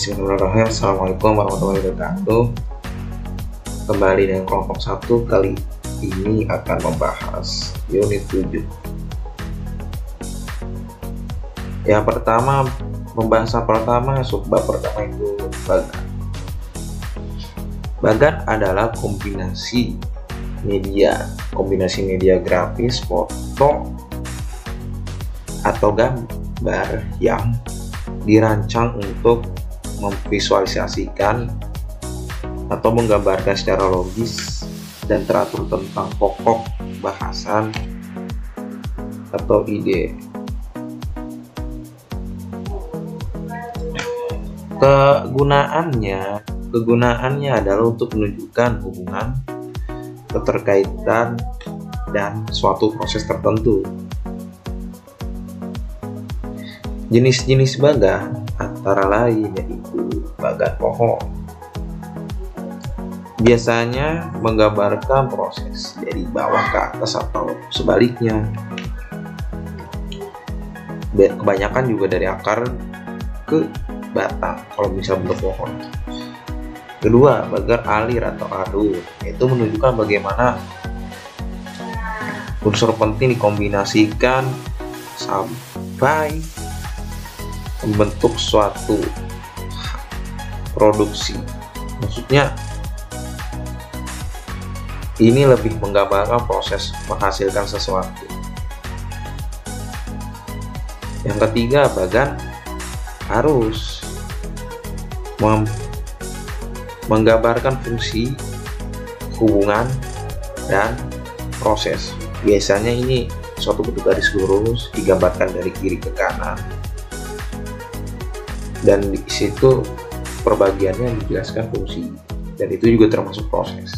Bismillahirrahmanirrahim. Assalamualaikum warahmatullahi wabarakatuh. Kembali dengan kelompok 1. Kali ini akan membahas unit 7. Yang pertama, pembahasan pertama, subbab pertama itu bagan. Bagan adalah kombinasi media grafis, foto atau gambar yang dirancang untuk memvisualisasikan atau menggambarkan secara logis dan teratur tentang pokok bahasan atau ide. Kegunaannya adalah untuk menunjukkan hubungan, keterkaitan, dan suatu proses tertentu. Jenis-jenis bagan antara lain yaitu bagan pohon. Biasanya menggambarkan proses dari bawah ke atas atau sebaliknya. Kebanyakan juga dari akar ke batang kalau bisa bentuk pohon. Kedua, bagan alir atau alur, yaitu menunjukkan bagaimana unsur penting dikombinasikan sampai membentuk suatu produksi. Maksudnya ini lebih menggambarkan proses menghasilkan sesuatu. Yang ketiga, bagan arus, menggambarkan fungsi, hubungan, dan proses. Biasanya ini suatu bentuk garis lurus digambarkan dari kiri ke kanan, dan di situ perbagiannya dijelaskan fungsi, dan itu juga termasuk proses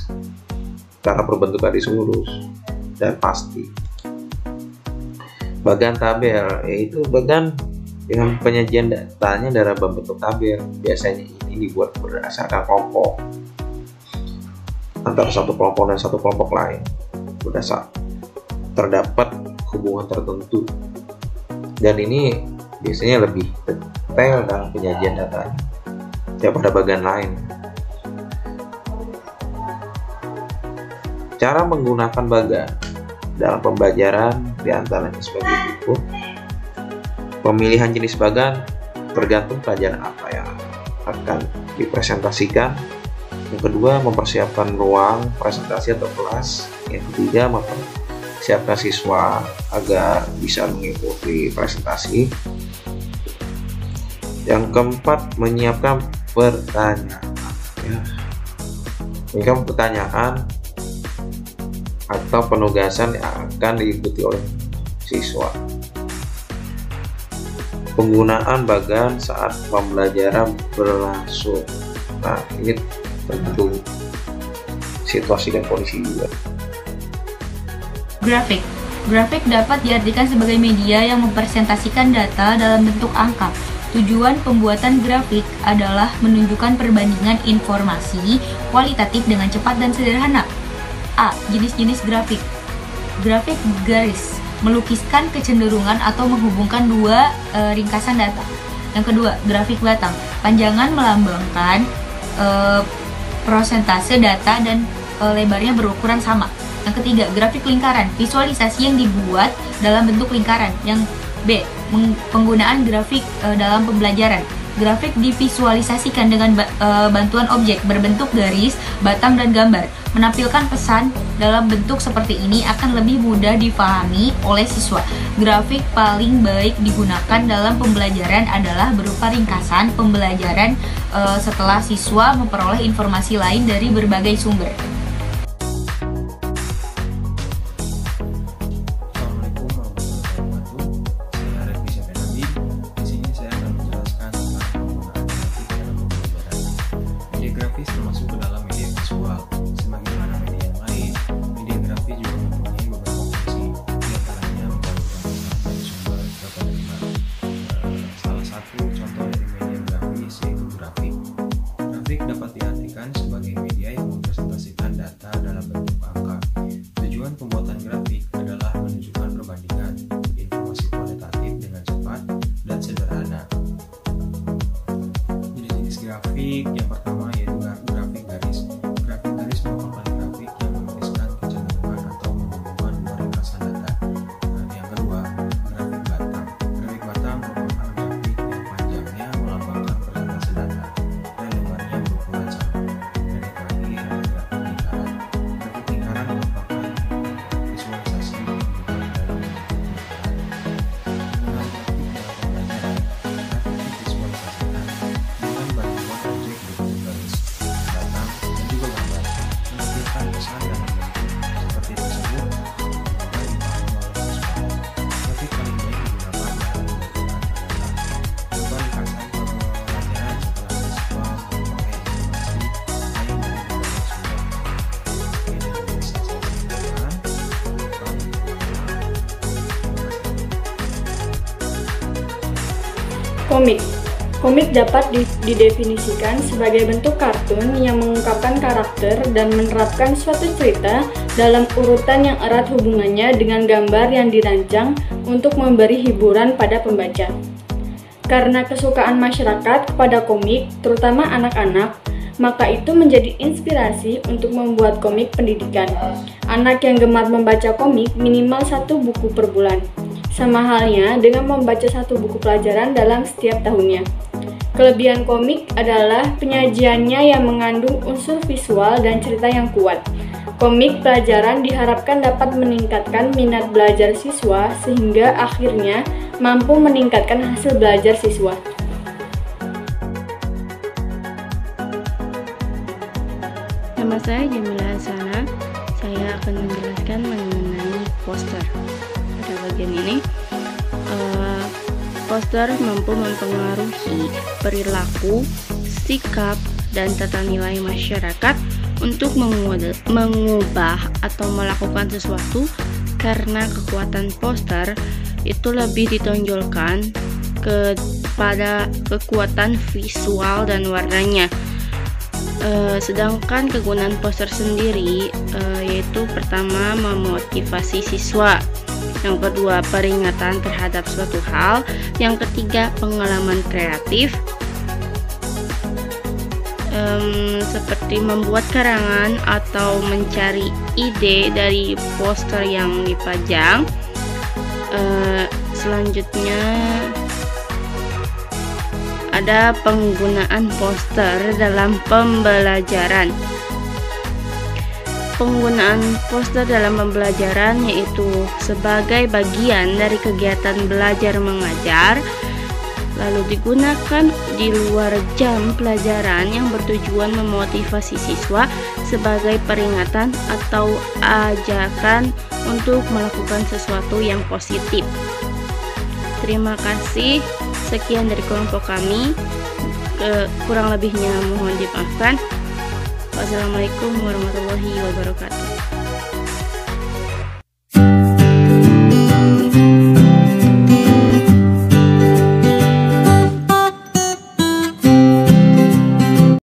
karena berbentuk garis lurus dan pasti. Bagan tabel yaitu bagan dengan penyajian datanya dalam bentuk tabel. Biasanya ini dibuat berdasarkan kelompok antara satu kelompok dan satu kelompok lain, berdasar terdapat hubungan tertentu, dan ini biasanya lebih detail dalam penyajian datanya daripada bagan lain. Cara menggunakan bagan dalam pembelajaran diantaranya sebagai berikut. Pemilihan jenis bagan tergantung pelajaran apa yang akan dipresentasikan. Yang kedua, mempersiapkan ruang presentasi atau kelas. Yang ketiga, mempersiapkan siswa agar bisa mengikuti presentasi. Yang keempat, menyiapkan pertanyaan. Menyiapkan pertanyaan atau penugasan yang akan diikuti oleh siswa. Penggunaan bagan saat pembelajaran berlangsung. Nah, ini tergantung situasi dan kondisi juga. Grafik dapat diartikan sebagai media yang mempresentasikan data dalam bentuk angka. Tujuan pembuatan grafik adalah menunjukkan perbandingan informasi kualitatif dengan cepat dan sederhana. A. Jenis-jenis grafik. Grafik garis melukiskan kecenderungan atau menghubungkan dua ringkasan data. Yang kedua, grafik batang. Panjangan melambangkan persentase data dan lebarnya berukuran sama. Yang ketiga, grafik lingkaran. Visualisasi yang dibuat dalam bentuk lingkaran. Yang B. Penggunaan grafik dalam pembelajaran. Grafik divisualisasikan dengan bantuan objek berbentuk garis, batang, dan gambar. Menampilkan pesan dalam bentuk seperti ini akan lebih mudah difahami oleh siswa. Grafik paling baik digunakan dalam pembelajaran adalah berupa ringkasan pembelajaran setelah siswa memperoleh informasi lain dari berbagai sumber. Termasuk ke dalam media visual. Sebagaimana media yang lain, media grafis juga mempunyai beberapa fungsi, diantaranya membantu sumber data dengan salah satu contoh dari media grafis yaitu grafik. Grafik dapat diartikan sebagai media yang mempresentasikan data dalam bentuk angka. Tujuan pembuatan grafik adalah menunjukkan perbandingan informasi kualitatif dengan cepat dan sederhana. Jenis-jenis Komik. Komik dapat didefinisikan sebagai bentuk kartun yang mengungkapkan karakter dan menerapkan suatu cerita dalam urutan yang erat hubungannya dengan gambar yang dirancang untuk memberi hiburan pada pembaca. Karena kesukaan masyarakat kepada komik, terutama anak-anak, maka itu menjadi inspirasi untuk membuat komik pendidikan. Anak yang gemar membaca komik minimal 1 buku per bulan. Sama halnya dengan membaca 1 buku pelajaran dalam setiap tahunnya. Kelebihan komik adalah penyajiannya yang mengandung unsur visual dan cerita yang kuat. Komik pelajaran diharapkan dapat meningkatkan minat belajar siswa sehingga akhirnya mampu meningkatkan hasil belajar siswa. Nama saya Jamila Hasanah. Saya akan menjelaskan mengenai poster. Pada bagian ini, poster mampu mempengaruhi perilaku, sikap, dan tata nilai masyarakat untuk mengubah atau melakukan sesuatu karena kekuatan poster itu lebih ditonjolkan kepada kekuatan visual dan warnanya. Sedangkan kegunaan poster sendiri yaitu pertama memotivasi siswa, yang kedua peringatan terhadap suatu hal, yang ketiga pengalaman kreatif seperti membuat karangan atau mencari ide dari poster yang dipajang. Selanjutnya ada penggunaan poster dalam pembelajaran. Penggunaan poster dalam pembelajaran yaitu sebagai bagian dari kegiatan belajar mengajar, lalu digunakan di luar jam pelajaran yang bertujuan memotivasi siswa sebagai peringatan atau ajakan untuk melakukan sesuatu yang positif. Terima kasih. Sekian dari kelompok kami. Kurang lebihnya mohon dimaafkan. Wassalamualaikum warahmatullahi wabarakatuh.